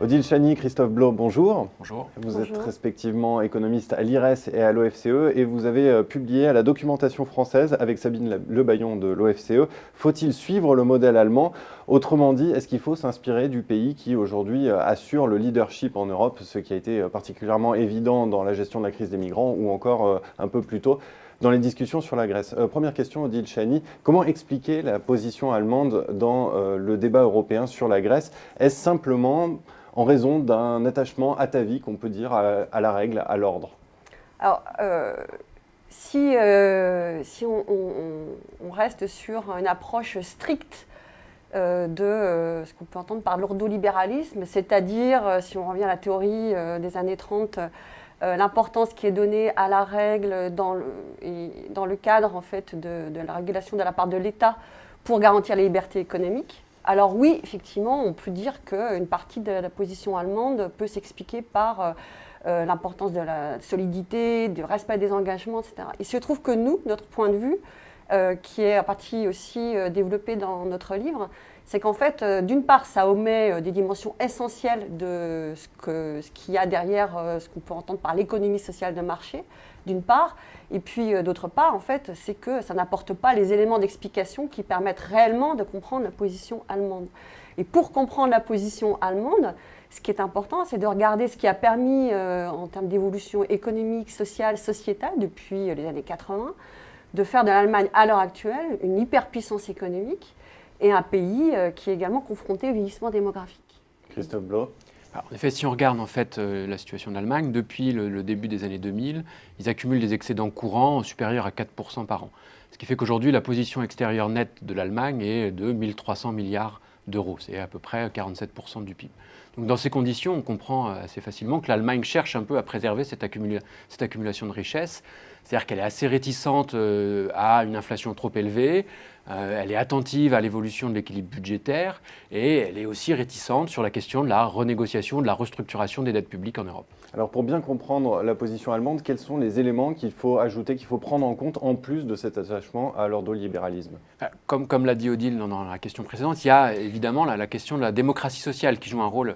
Odile Chany, Christophe Blau, bonjour. Bonjour. Vous êtes respectivement économiste à l'IRES et à l'OFCE et vous avez publié à la documentation française avec Sabine Lebaillon de l'OFCE « Faut-il suivre le modèle allemand ?» Autrement dit, est-ce qu'il faut s'inspirer du pays qui aujourd'hui assure le leadership en Europe, ce qui a été particulièrement évident dans la gestion de la crise des migrants ou encore un peu plus tôt dans les discussions sur la Grèce. Première question, Odile Chany, comment expliquer la position allemande dans le débat européen sur la Grèce? Est-ce simplement en raison d'un attachement atavique, on peut dire, à la règle, à l'ordre? Alors, si on reste sur une approche stricte de ce qu'on peut entendre par l'ordolibéralisme, c'est-à-dire, si on revient à la théorie des années 30, l'importance qui est donnée à la règle dans le cadre en fait, de la régulation de la part de l'État pour garantir les libertés économiques. Alors oui, effectivement, on peut dire qu'une partie de la position allemande peut s'expliquer par l'importance de la solidité, du respect des engagements, etc. Il se trouve que nous, notre point de vue, qui est en partie aussi développé dans notre livre, c'est qu'en fait, d'une part, ça omet des dimensions essentielles de ce qu'il y a derrière ce qu'on peut entendre par l'économie sociale de marché, d'une part, et puis d'autre part, en fait, c'est que ça n'apporte pas les éléments d'explication qui permettent réellement de comprendre la position allemande. Et pour comprendre la position allemande, ce qui est important, c'est de regarder ce qui a permis, en termes d'évolution économique, sociale, sociétale, depuis les années 80, de faire de l'Allemagne, à l'heure actuelle, une hyperpuissance économique et un pays qui est également confronté au vieillissement démographique. Christophe Blau. Alors, en effet, si on regarde en fait, la situation d'Allemagne, depuis le début des années 2000, ils accumulent des excédents courants supérieurs à 4% par an. Ce qui fait qu'aujourd'hui, la position extérieure nette de l'Allemagne est de 1 300 milliards d'euros. C'est à peu près 47% du PIB. Donc, dans ces conditions, on comprend assez facilement que l'Allemagne cherche un peu à préserver cette accumulation de richesses. C'est-à-dire qu'elle est assez réticente à une inflation trop élevée, elle est attentive à l'évolution de l'équilibre budgétaire et elle est aussi réticente sur la question de la renégociation, de la restructuration des dettes publiques en Europe. Alors pour bien comprendre la position allemande, quels sont les éléments qu'il faut ajouter, qu'il faut prendre en compte en plus de cet attachement à l'ordolibéralisme? Comme l'a dit Odile dans la question précédente, il y a évidemment la question de la démocratie sociale qui joue un rôle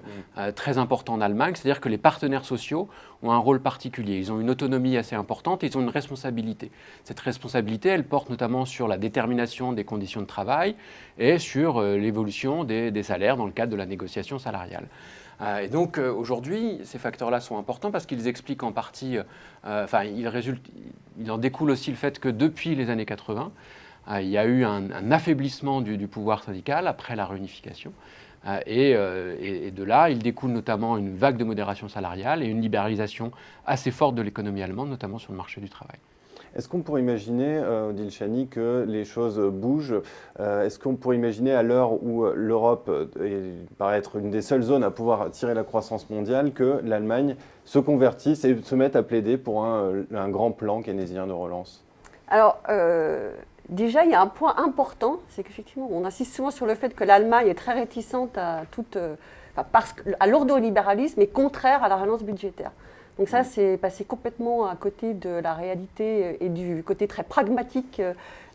très important en Allemagne, c'est-à-dire que les partenaires sociaux ont un rôle particulier. Ils ont une autonomie assez importante et ils ont une responsabilité. Cette responsabilité, elle porte notamment sur la détermination des conditions de travail et sur l'évolution des salaires dans le cadre de la négociation salariale. Et donc aujourd'hui, ces facteurs-là sont importants parce qu'ils expliquent en partie, il en découle aussi le fait que depuis les années 80, il y a eu un affaiblissement du pouvoir syndical après la réunification. Et de là, il découle notamment une vague de modération salariale et une libéralisation assez forte de l'économie allemande, notamment sur le marché du travail. Est-ce qu'on pourrait imaginer, Odile Chany, que les choses bougent? Est-ce qu'on pourrait imaginer, à l'heure où l'Europe paraît être une des seules zones à pouvoir tirer la croissance mondiale, que l'Allemagne se convertisse et se mette à plaider pour un grand plan keynésien de relance? Alors, déjà, il y a un point important, c'est qu'effectivement, on insiste souvent sur le fait que l'Allemagne est très réticente à à l'ordolibéralisme et contraire à la relance budgétaire. Donc ça, c'est passé complètement à côté de la réalité et du côté très pragmatique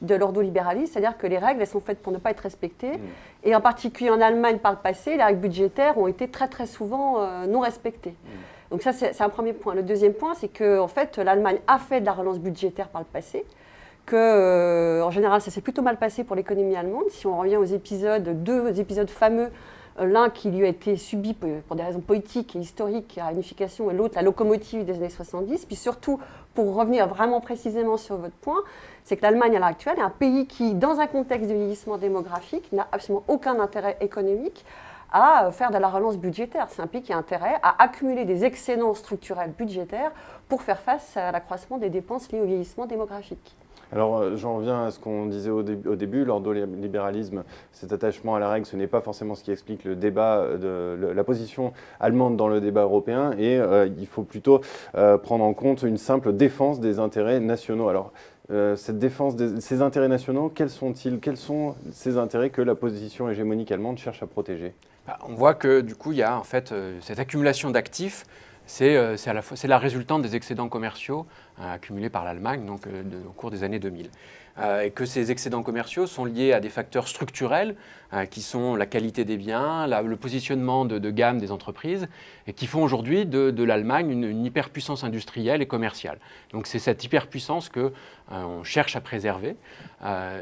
de l'ordolibéralisme, c'est-à-dire que les règles, elles sont faites pour ne pas être respectées. Et en particulier en Allemagne, par le passé, les règles budgétaires ont été très très souvent non respectées. Donc ça, c'est un premier point. Le deuxième point, c'est qu'en fait, l'Allemagne a fait de la relance budgétaire par le passé, en général, ça s'est plutôt mal passé pour l'économie allemande. Si on revient aux deux épisodes fameux, l'un qui lui a été subi pour des raisons politiques et historiques, la réunification, et l'autre, la locomotive des années 70. Puis surtout, pour revenir vraiment précisément sur votre point, c'est que l'Allemagne, à l'heure actuelle, est un pays qui, dans un contexte de vieillissement démographique, n'a absolument aucun intérêt économique à faire de la relance budgétaire. C'est un pays qui a intérêt à accumuler des excédents structurels budgétaires pour faire face à l'accroissement des dépenses liées au vieillissement démographique. Alors j'en reviens à ce qu'on disait au début, l'ordolibéralisme, cet attachement à la règle, ce n'est pas forcément ce qui explique le débat, la position allemande dans le débat européen, et il faut plutôt prendre en compte une simple défense des intérêts nationaux. Alors cette défense de ces intérêts nationaux, quels sont-ils? Quels sont ces intérêts que la position hégémonique allemande cherche à protéger? On voit que du coup, il y a en fait cette accumulation d'actifs. C'est la résultante des excédents commerciaux accumulés par l'Allemagne au cours des années 2000. Et que ces excédents commerciaux sont liés à des facteurs structurels qui sont la qualité des biens, le positionnement de gamme des entreprises, et qui font aujourd'hui de l'Allemagne une hyperpuissance industrielle et commerciale. Donc c'est cette hyperpuissance qu'on cherche à préserver.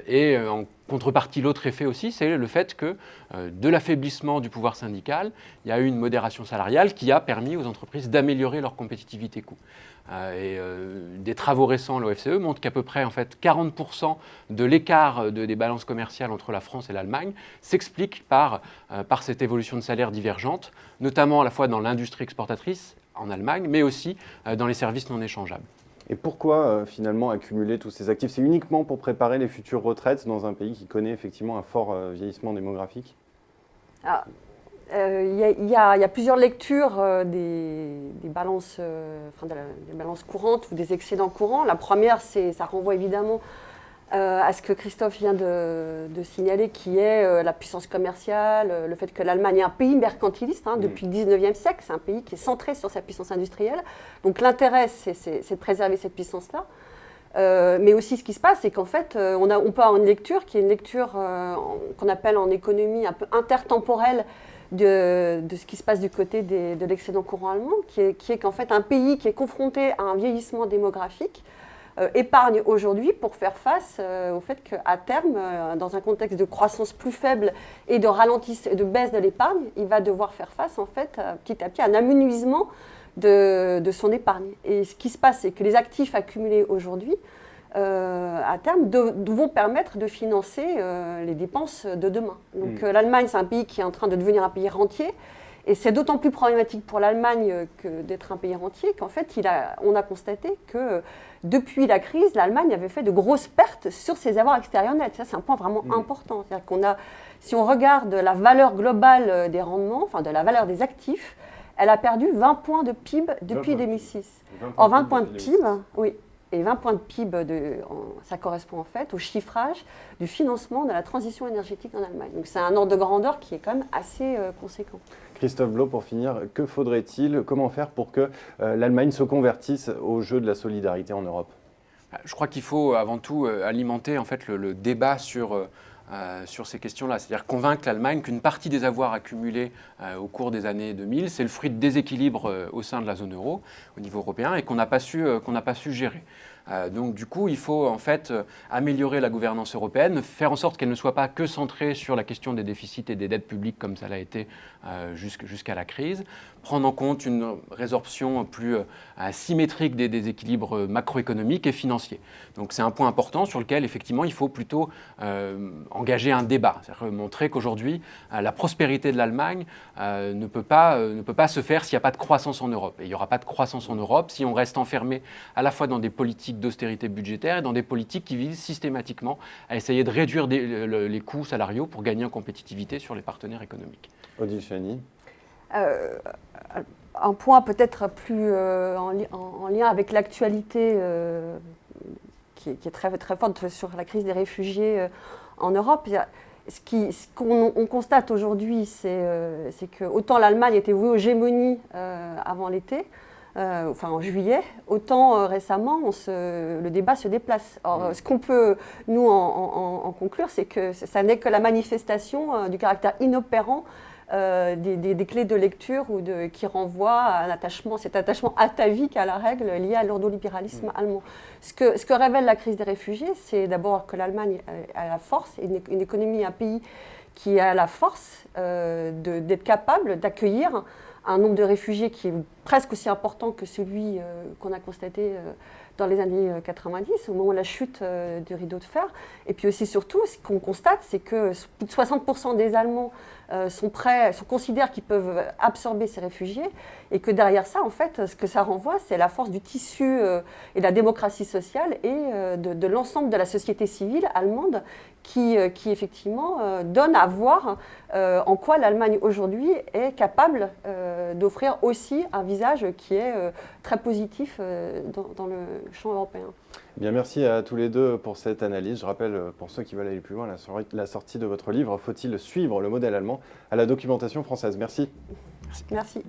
Et en contrepartie, l'autre effet aussi, c'est le fait que de l'affaiblissement du pouvoir syndical, il y a eu une modération salariale qui a permis aux entreprises d'améliorer leur compétitivité coût. Des travaux récents, l'OFCE montre qu'à peu près 40% de l'écart des balances commerciales entre la France et l'Allemagne s'explique par cette évolution de salaire divergente, notamment à la fois dans l'industrie exportatrice en Allemagne, mais aussi dans les services non échangeables. Et pourquoi finalement accumuler tous ces actifs? C'est uniquement pour préparer les futures retraites dans un pays qui connaît effectivement un fort vieillissement démographique? Il y a plusieurs lectures des balances, des balances courantes ou des excédents courants. La première, ça renvoie évidemment à ce que Christophe vient de signaler, qui est la puissance commerciale, le fait que l'Allemagne est un pays mercantiliste depuis le 19e siècle. C'est un pays qui est centré sur sa puissance industrielle. Donc l'intérêt, c'est de préserver cette puissance-là. Mais aussi, ce qui se passe, c'est qu'en fait, on peut avoir une lecture qui est une lecture qu'on appelle en économie un peu intertemporelle de ce qui se passe du côté de l'excédent courant allemand, qui est qu'en fait, un pays qui est confronté à un vieillissement démographique épargne aujourd'hui pour faire face au fait qu'à terme, dans un contexte de croissance plus faible et de baisse de l'épargne, il va devoir faire face, en fait, petit à petit, à un amenuisement de son épargne. Et ce qui se passe, c'est que les actifs accumulés aujourd'hui, à terme, vont permettre de financer les dépenses de demain. Donc l'Allemagne, c'est un pays qui est en train de devenir un pays rentier. Et c'est d'autant plus problématique pour l'Allemagne que d'être un pays rentier qu'en fait, on a constaté que depuis la crise, l'Allemagne avait fait de grosses pertes sur ses avoirs extérieurs nets. Ça, c'est un point vraiment important. C'est-à-dire si on regarde la valeur globale des rendements, enfin de la valeur des actifs, elle a perdu 20 points de PIB depuis 2006. 20 points de PIB, oui. Et 20 points de PIB, ça correspond en fait au chiffrage du financement de la transition énergétique en Allemagne. Donc c'est un ordre de grandeur qui est quand même assez conséquent. Christophe Blau, pour finir, que faudrait-il, comment faire pour que l'Allemagne se convertisse au jeu de la solidarité en Europe? Je crois qu'il faut avant tout alimenter en fait, le débat sur ces questions-là. C'est-à-dire convaincre l'Allemagne qu'une partie des avoirs accumulés au cours des années 2000, c'est le fruit de déséquilibres au sein de la zone euro, au niveau européen, et qu'on n'a pas su gérer. Donc du coup, il faut en fait améliorer la gouvernance européenne, faire en sorte qu'elle ne soit pas que centrée sur la question des déficits et des dettes publiques comme ça l'a été jusqu'à la crise, prendre en compte une résorption plus symétrique des déséquilibres macroéconomiques et financiers. Donc c'est un point important sur lequel effectivement il faut plutôt engager un débat, c'est-à-dire montrer qu'aujourd'hui la prospérité de l'Allemagne ne peut pas se faire s'il n'y a pas de croissance en Europe. Et il n'y aura pas de croissance en Europe si on reste enfermé à la fois dans des politiques d'austérité budgétaire et dans des politiques qui visent systématiquement à essayer de réduire les coûts salariaux pour gagner en compétitivité sur les partenaires économiques. Odile Chani. Un point peut-être plus en lien avec l'actualité qui est très, très forte sur la crise des réfugiés en Europe. Ce qu'on constate aujourd'hui, c'est que autant l'Allemagne était vouée aux gémonies avant l'été, en juillet, autant récemment, le débat se déplace. Alors, ce qu'on peut, nous, en conclure, c'est que ça n'est que la manifestation du caractère inopérant des clés de lecture qui renvoient à cet attachement atavique à la règle lié à l'ordolibéralisme allemand. Ce que révèle la crise des réfugiés, c'est d'abord que l'Allemagne a la force, une économie, un pays qui a la force d'être capable d'accueillir un nombre de réfugiés qui est presque aussi important que celui qu'on a constaté dans les années 90, au moment de la chute du rideau de fer. Et puis aussi, surtout, ce qu'on constate, c'est que plus de 60% des Allemands considèrent qu'ils peuvent absorber ces réfugiés, et que derrière ça, en fait, ce que ça renvoie, c'est la force du tissu et de la démocratie sociale et de l'ensemble de la société civile allemande qui effectivement donne à voir en quoi l'Allemagne aujourd'hui est capable d'offrir aussi un visage qui est très positif dans le champ européen. Bien, merci à tous les deux pour cette analyse. Je rappelle, pour ceux qui veulent aller plus loin, la sortie de votre livre « Faut-il suivre le modèle allemand ?» à la Documentation française. Merci. Merci.